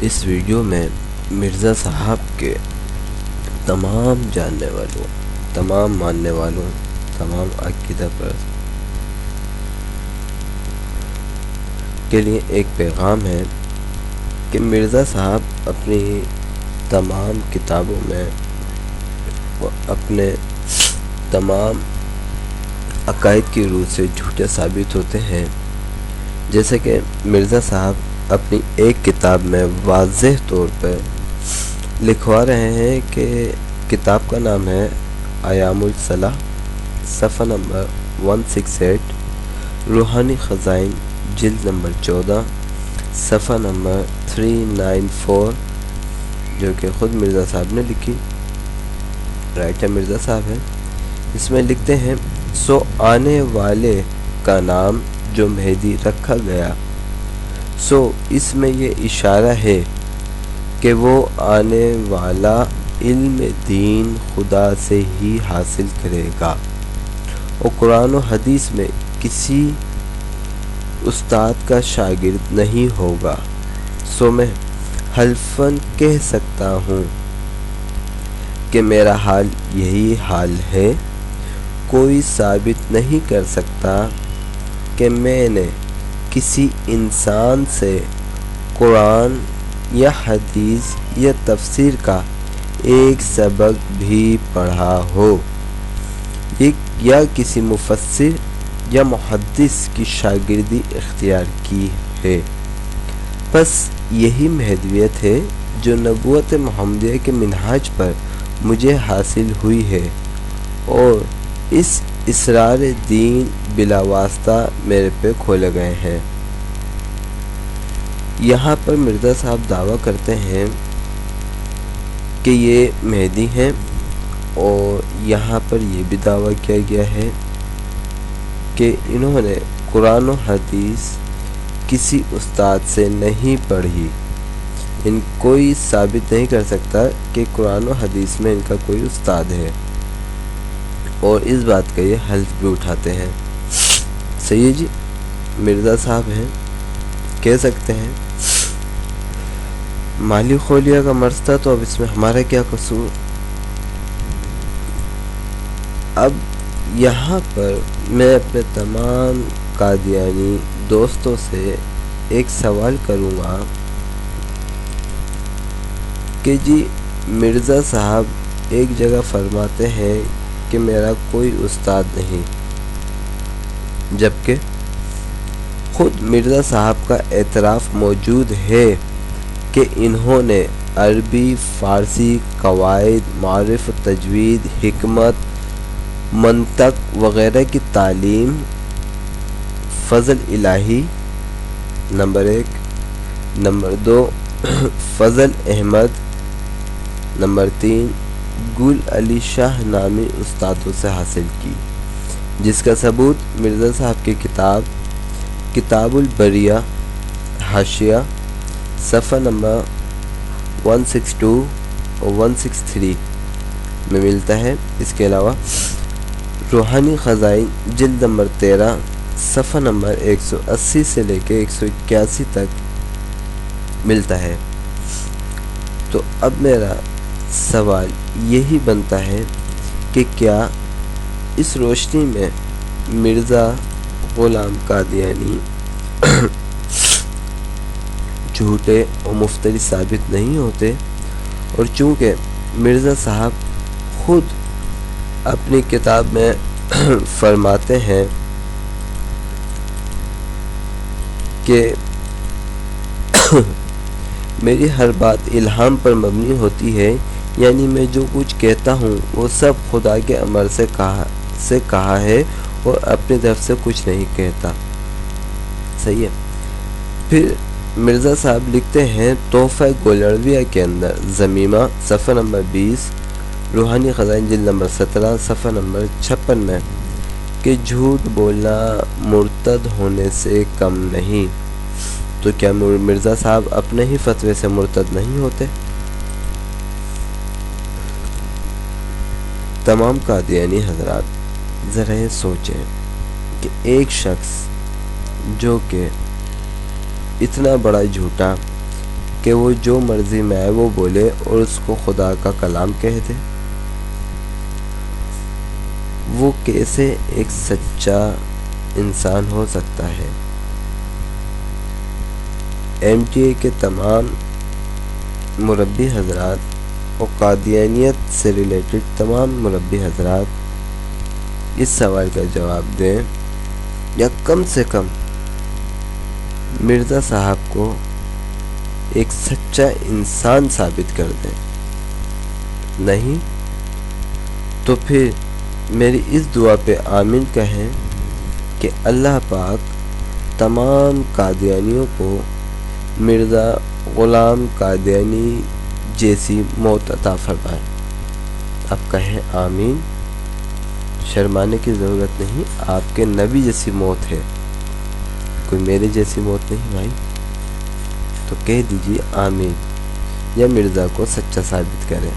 اس video میں مرزا صاحب کے تمام جاننے والوں، تمام ماننے والوں، تمام عقیدہ پرست کے لیے ایک پیغام ہے کہ مرزا صاحب اپنی تمام کتابوں میں اپنے تمام عقائد کی روح سے جھوٹے ثابت ہوتے ہیں۔ جیسے کہ مرزا صاحب اپنی ایک کتاب میں واضح طور پر لکھوا رہے ہیں کہ کتاب کا نام ہے ایام الصلاح، صفحہ نمبر 168، روحانی خزائن جلد نمبر 14، صفحہ نمبر 394، جو کہ خود مرزا صاحب نے لکھی، رائٹر مرزا صاحب ہیں۔ اس میں لکھتے ہیں، سو آنے والے کا نام جو مہدی رکھا گیا، سو اس میں یہ اشارہ ہے کہ وہ آنے والا علم دین خدا سے ہی حاصل کرے گا، اور قرآن و حدیث میں کسی استاد کا شاگرد نہیں ہوگا۔ سو میں حلفاً کہہ سکتا ہوں کہ میرا حال یہی حال ہے، کوئی ثابت نہیں کر سکتا کہ میں نے کسی انسان سے قرآن یا حدیث یا تفسیر کا ایک سبق بھی پڑھا ہو، یا کسی مفسر یا محدث کی شاگردی اختیار کی ہے۔ بس یہی مہدویت ہے جو نبوت محمدیہ کے منہاج پر مجھے حاصل ہوئی ہے، اور اس اسرار دین بلا واسطہ میرے پہ کھولے گئے ہیں۔ یہاں پر مرزا صاحب دعویٰ کرتے ہیں کہ یہ مہدی ہیں، اور یہاں پر یہ بھی دعویٰ کیا گیا ہے کہ انہوں نے قرآن و حدیث کسی استاد سے نہیں پڑھی۔ کوئی ثابت نہیں کر سکتا کہ قرآن و حدیث میں ان کا کوئی استاد ہے، اور اس بات کا یہ حلف بھی اٹھاتے ہیں۔ صحیح جی، مرزا صاحب ہیں، کہہ سکتے ہیں مالی خولیا کا مرض تھا، تو اب اس میں ہمارا کیا قصور۔ اب یہاں پر میں اپنے تمام قادیانی دوستوں سے ایک سوال کروں گا کہ جی مرزا صاحب ایک جگہ فرماتے ہیں کہ میرا کوئی استاد نہیں، جبکہ خود مرزا صاحب کا اعتراف موجود ہے کہ انہوں نے عربی، فارسی، قواعد، معارف، تجوید، حکمت، منطق وغیرہ کی تعلیم فضل الہی نمبر 1، نمبر 2 فضل احمد، نمبر 3 گل علی شاہ نامی استادوں سے حاصل کی، جس کا ثبوت مرزا صاحب کی کتاب البریہ حاشیہ صفحہ نمبر 162 اور 163 میں ملتا ہے۔ اس کے علاوہ روحانی خزائن جلد نمبر 13 صفحہ نمبر 180 سے لے کے 181 تک ملتا ہے۔ تو اب میرا سوال یہی بنتا ہے کہ کیا اس روشنی میں مرزا غلام قادیانی جھوٹے اور مفتری ثابت نہیں ہوتے؟ اور چونکہ مرزا صاحب خود اپنی کتاب میں فرماتے ہیں کہ میری ہر بات الہام پر مبنی ہوتی ہے، یعنی میں جو کچھ کہتا ہوں وہ سب خدا کے امر سے کہا ہے، اور اپنی طرف سے کچھ نہیں کہتا۔ صحیح ہے۔ پھر مرزا صاحب لکھتے ہیں تحفہ گولڑویہ کے اندر ضمیمہ صفحہ نمبر 20، روحانی خزائن جلد نمبر 17 صفحہ نمبر 56 میں کہ جھوٹ بولنا مرتد ہونے سے کم نہیں۔ تو کیا مرزا صاحب اپنے ہی فتوے سے مرتد نہیں ہوتے؟ تمام قادیانی حضرات ذرا یہ سوچیں کہ ایک شخص جو کہ اتنا بڑا جھوٹا کہ وہ جو مرضی میں آئے وہ بولے اور اس کو خدا کا کلام کہہ دے؟ وہ کیسے ایک سچا انسان ہو سکتا ہے؟ ایم ٹی اے کے تمام مربی حضرات اور قادیانیت سے ریلیٹڈ تمام مربی حضرات اس سوال کا جواب دیں، یا کم سے کم مرزا صاحب کو ایک سچا انسان ثابت کر دیں۔ نہیں تو پھر میری اس دعا پہ آمین کہیں کہ اللہ پاک تمام قادیانیوں کو مرزا غلام قادیانی جیسی موت عطا فرمائے۔ اب کہیں آمین، شرمانے کی ضرورت نہیں، آپ کے نبی جیسی موت ہے، کوئی میرے جیسی موت نہیں بھائی، تو کہہ دیجیے آمین، یا مرزا کو سچا ثابت کریں۔